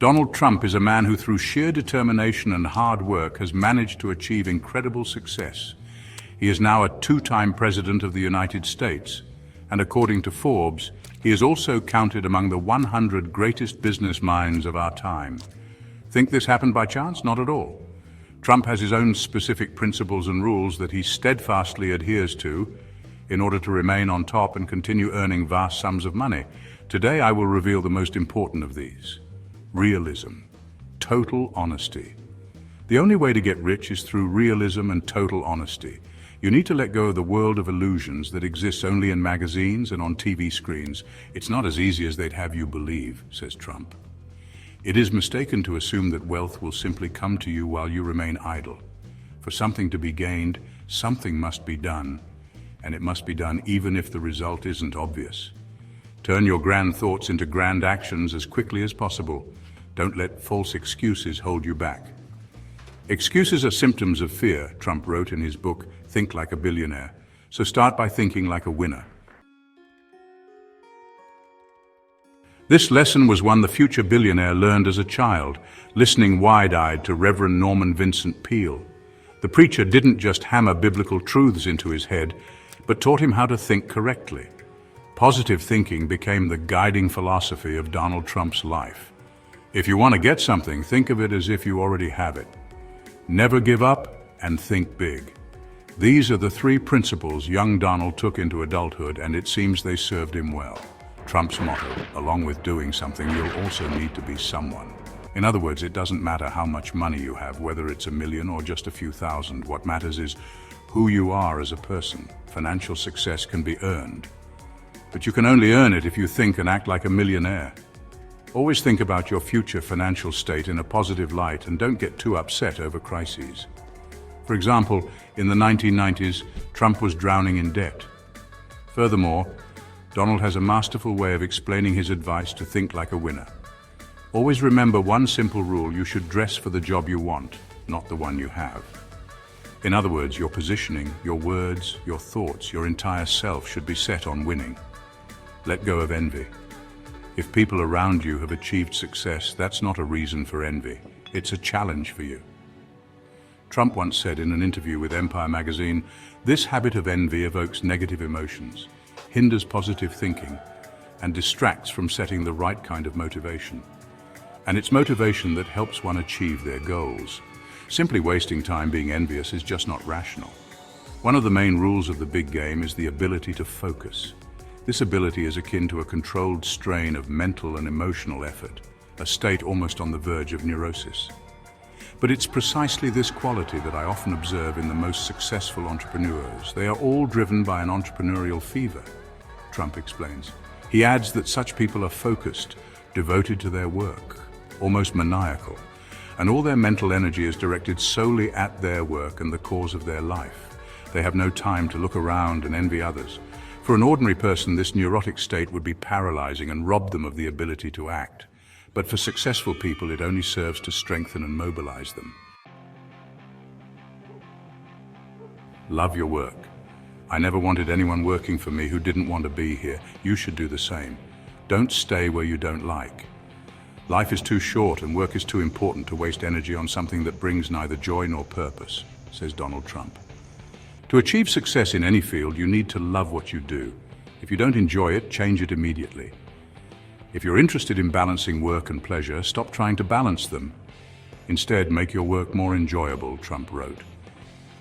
Donald Trump is a man who, through sheer determination and hard work, has managed to achieve incredible success. He is now a two-time president of the United States, and according to Forbes, he is also counted among the 100 greatest business minds of our time. Think this happened by chance? Not at all. Trump has his own specific principles and rules that he steadfastly adheres to in order to remain on top and continue earning vast sums of money. Today I will reveal the most important of these. Realism. Total honesty. The only way to get rich is through realism and total honesty. You need to let go of the world of illusions that exists only in magazines and on TV screens. It's not as easy as they'd have you believe, says Trump. It is mistaken to assume that wealth will simply come to you while you remain idle. For something to be gained, something must be done, and it must be done even if the result isn't obvious. Turn your grand thoughts into grand actions as quickly as possible. Don't let false excuses hold you back. Excuses are symptoms of fear, Trump wrote in his book, Think Like a Billionaire. So start by thinking like a winner. This lesson was one the future billionaire learned as a child, listening wide-eyed to Reverend Norman Vincent Peale. The preacher didn't just hammer biblical truths into his head, but taught him how to think correctly. Positive thinking became the guiding philosophy of Donald Trump's life. If you want to get something, think of it as if you already have it. Never give up and think big. These are the three principles young Donald took into adulthood, and it seems they served him well. Trump's motto, along with doing something, you'll also need to be someone. In other words, it doesn't matter how much money you have, whether it's $1 million or just a few thousand. What matters is who you are as a person. Financial success can be earned, but you can only earn it if you think and act like a millionaire. Always think about your future financial state in a positive light and don't get too upset over crises. For example, in the 1990s, Trump was drowning in debt. Furthermore, Donald has a masterful way of explaining his advice to think like a winner. Always remember one simple rule: you should dress for the job you want, not the one you have. In other words, your positioning, your words, your thoughts, your entire self should be set on winning. Let go of envy. If people around you have achieved success, that's not a reason for envy. It's a challenge for you. Trump once said in an interview with Empire magazine, "This habit of envy evokes negative emotions, hinders positive thinking, and distracts from setting the right kind of motivation. And it's motivation that helps one achieve their goals. Simply wasting time being envious is just not rational." One of the main rules of the big game is the ability to focus. This ability is akin to a controlled strain of mental and emotional effort, a state almost on the verge of neurosis. But it's precisely this quality that I often observe in the most successful entrepreneurs. They are all driven by an entrepreneurial fever, Trump explains. He adds that such people are focused, devoted to their work, almost maniacal, and all their mental energy is directed solely at their work and the cause of their life. They have no time to look around and envy others. For an ordinary person, this neurotic state would be paralyzing and rob them of the ability to act. But for successful people, it only serves to strengthen and mobilize them. Love your work. I never wanted anyone working for me who didn't want to be here. You should do the same. Don't stay where you don't like. Life is too short and work is too important to waste energy on something that brings neither joy nor purpose, says Donald Trump. To achieve success in any field, you need to love what you do. If you don't enjoy it, change it immediately. If you're interested in balancing work and pleasure, stop trying to balance them. Instead, make your work more enjoyable, Trump wrote.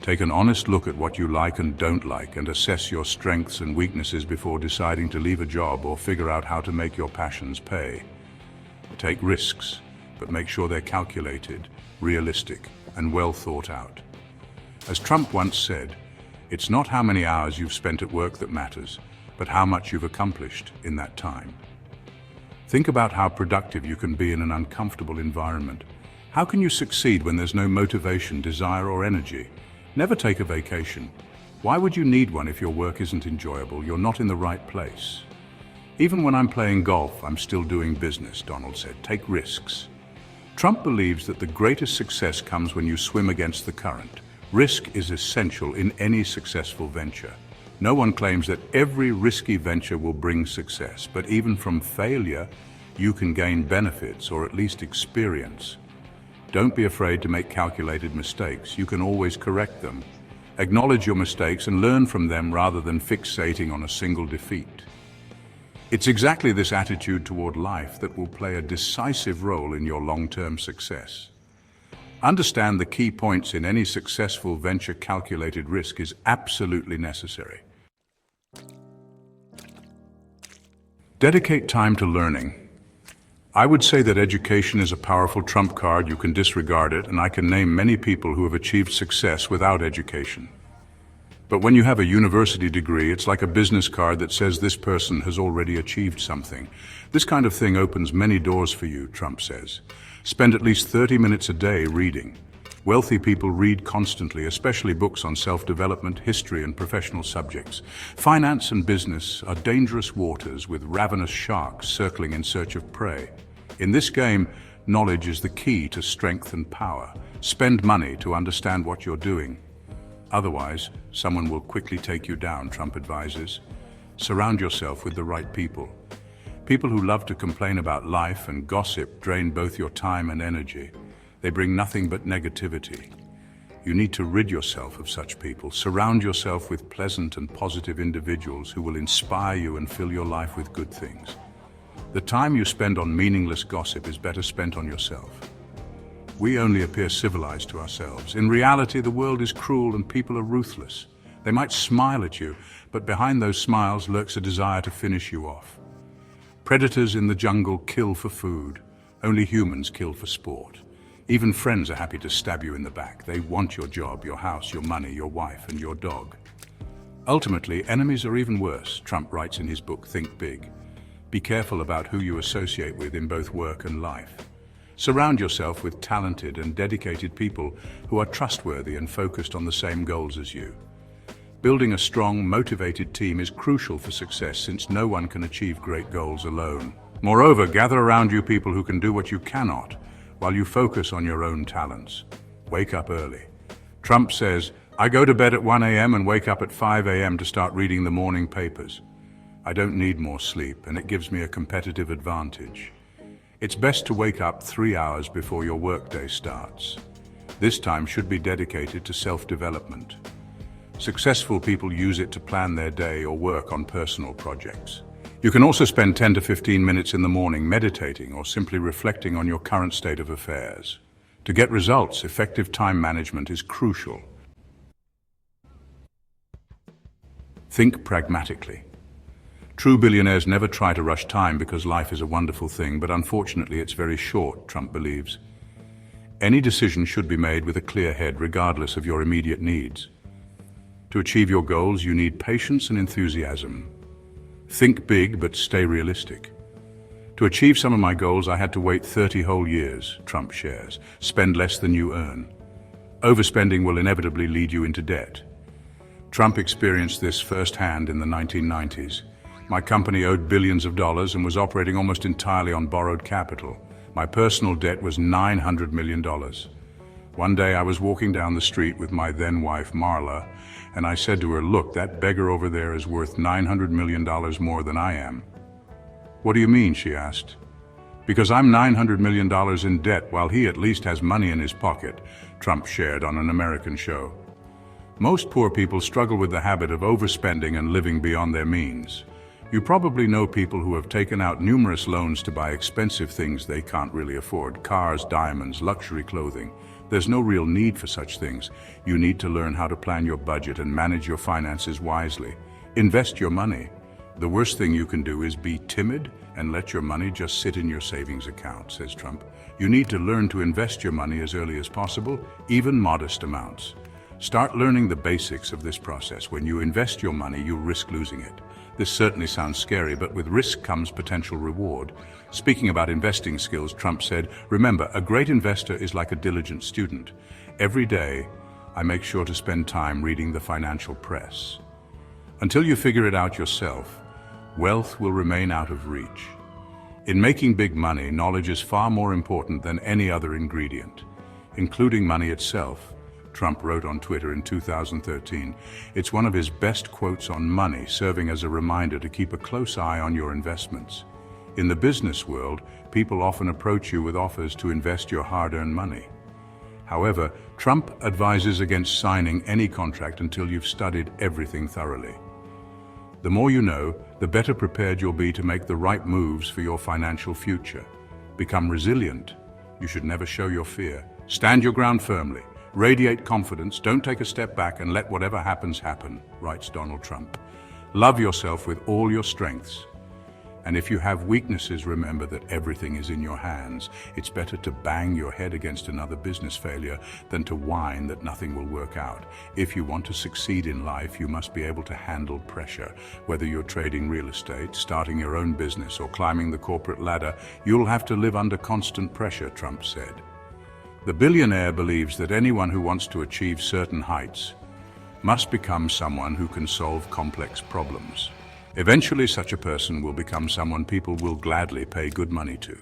Take an honest look at what you like and don't like and assess your strengths and weaknesses before deciding to leave a job or figure out how to make your passions pay. Take risks, but make sure they're calculated, realistic, and well thought out. As Trump once said, it's not how many hours you've spent at work that matters, but how much you've accomplished in that time. Think about how productive you can be in an uncomfortable environment. How can you succeed when there's no motivation, desire, or energy? Never take a vacation. Why would you need one if your work isn't enjoyable? You're not in the right place. Even when I'm playing golf, I'm still doing business, Donald said. Take risks. Trump believes that the greatest success comes when you swim against the current. Risk is essential in any successful venture. No one claims that every risky venture will bring success, but even from failure, you can gain benefits or at least experience. Don't be afraid to make calculated mistakes. You can always correct them. Acknowledge your mistakes and learn from them rather than fixating on a single defeat. It's exactly this attitude toward life that will play a decisive role in your long-term success. Understand the key points in any successful venture. Calculated risk is absolutely necessary. Dedicate time to learning. I would say that education is a powerful trump card. You can disregard it, and I can name many people who have achieved success without education. But when you have a university degree, it's like a business card that says this person has already achieved something. This kind of thing opens many doors for you, Trump says. Spend at least 30 minutes a day reading. Wealthy people read constantly, especially books on self-development, history, and professional subjects. Finance and business are dangerous waters with ravenous sharks circling in search of prey. In this game, knowledge is the key to strength and power. Spend money to understand what you're doing. Otherwise, someone will quickly take you down, Trump advises. Surround yourself with the right people. People who love to complain about life and gossip drain both your time and energy. They bring nothing but negativity. You need to rid yourself of such people. Surround yourself with pleasant and positive individuals who will inspire you and fill your life with good things. The time you spend on meaningless gossip is better spent on yourself. We only appear civilized to ourselves. In reality, the world is cruel and people are ruthless. They might smile at you, but behind those smiles lurks a desire to finish you off. Predators in the jungle kill for food. Only humans kill for sport. Even friends are happy to stab you in the back. They want your job, your house, your money, your wife, and your dog. Ultimately, enemies are even worse, Trump writes in his book, Think Big. Be careful about who you associate with in both work and life. Surround yourself with talented and dedicated people who are trustworthy and focused on the same goals as you. Building a strong, motivated team is crucial for success since no one can achieve great goals alone. Moreover, gather around you people who can do what you cannot, while you focus on your own talents. Wake up early. Trump says, I go to bed at 1 a.m. and wake up at 5 a.m. to start reading the morning papers. I don't need more sleep, and it gives me a competitive advantage. It's best to wake up 3 hours before your workday starts. This time should be dedicated to self-development. Successful people use it to plan their day or work on personal projects. You can also spend 10 to 15 minutes in the morning meditating or simply reflecting on your current state of affairs. To get results, effective time management is crucial. Think pragmatically. True billionaires never try to rush time because life is a wonderful thing, but unfortunately it's very short, Trump believes. Any decision should be made with a clear head, regardless of your immediate needs. To achieve your goals, you need patience and enthusiasm. Think big, but stay realistic. To achieve some of my goals, I had to wait 30 whole years, Trump shares. Spend less than you earn. Overspending will inevitably lead you into debt. Trump experienced this firsthand in the 1990s. My company owed billions of dollars and was operating almost entirely on borrowed capital. My personal debt was $900 million. One day I was walking down the street with my then-wife Marla, and I said to her, "Look, that beggar over there is worth $900 million more than I am." "What do you mean?" she asked. "Because I'm $900 million in debt while he at least has money in his pocket," Trump shared on an American show. Most poor people struggle with the habit of overspending and living beyond their means. You probably know people who have taken out numerous loans to buy expensive things they can't really afford: cars, diamonds, luxury clothing. There's no real need for such things. You need to learn how to plan your budget and manage your finances wisely. Invest your money. The worst thing you can do is be timid and let your money just sit in your savings account, says Trump. You need to learn to invest your money as early as possible, even modest amounts. Start learning the basics of this process. When you invest your money, you risk losing it. This certainly sounds scary, but with risk comes potential reward. Speaking about investing skills, Trump said, "Remember, a great investor is like a diligent student. Every day, I make sure to spend time reading the financial press. Until you figure it out yourself, wealth will remain out of reach." In making big money, knowledge is far more important than any other ingredient, including money itself. Trump wrote on Twitter in 2013. It's one of his best quotes on money, serving as a reminder to keep a close eye on your investments. In the business world, people often approach you with offers to invest your hard-earned money. However, Trump advises against signing any contract until you've studied everything thoroughly. The more you know, the better prepared you'll be to make the right moves for your financial future. Become resilient. You should never show your fear. Stand your ground firmly. Radiate confidence. Don't take a step back and let whatever happens happen, writes Donald Trump. Love yourself with all your strengths. And if you have weaknesses, remember that everything is in your hands. It's better to bang your head against another business failure than to whine that nothing will work out. If you want to succeed in life, you must be able to handle pressure. Whether you're trading real estate, starting your own business, or climbing the corporate ladder, you'll have to live under constant pressure, Trump said. The billionaire believes that anyone who wants to achieve certain heights must become someone who can solve complex problems. Eventually, such a person will become someone people will gladly pay good money to.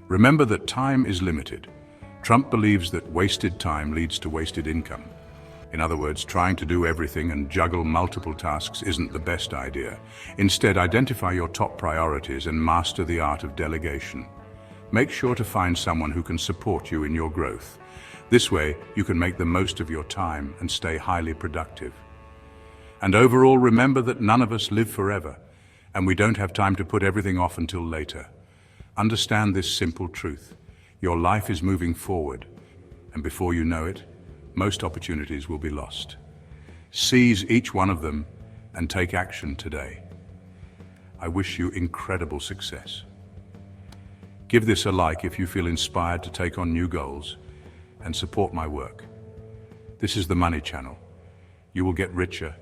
Remember that time is limited. Trump believes that wasted time leads to wasted income. In other words, trying to do everything and juggle multiple tasks isn't the best idea. Instead, identify your top priorities and master the art of delegation. Make sure to find someone who can support you in your growth. This way, you can make the most of your time and stay highly productive. And overall, remember that none of us live forever, and we don't have time to put everything off until later. Understand this simple truth. Your life is moving forward, and before you know it, most opportunities will be lost. Seize each one of them and take action today. I wish you incredible success. Give this a like if you feel inspired to take on new goals and support my work. This is the Money Channel. You will get richer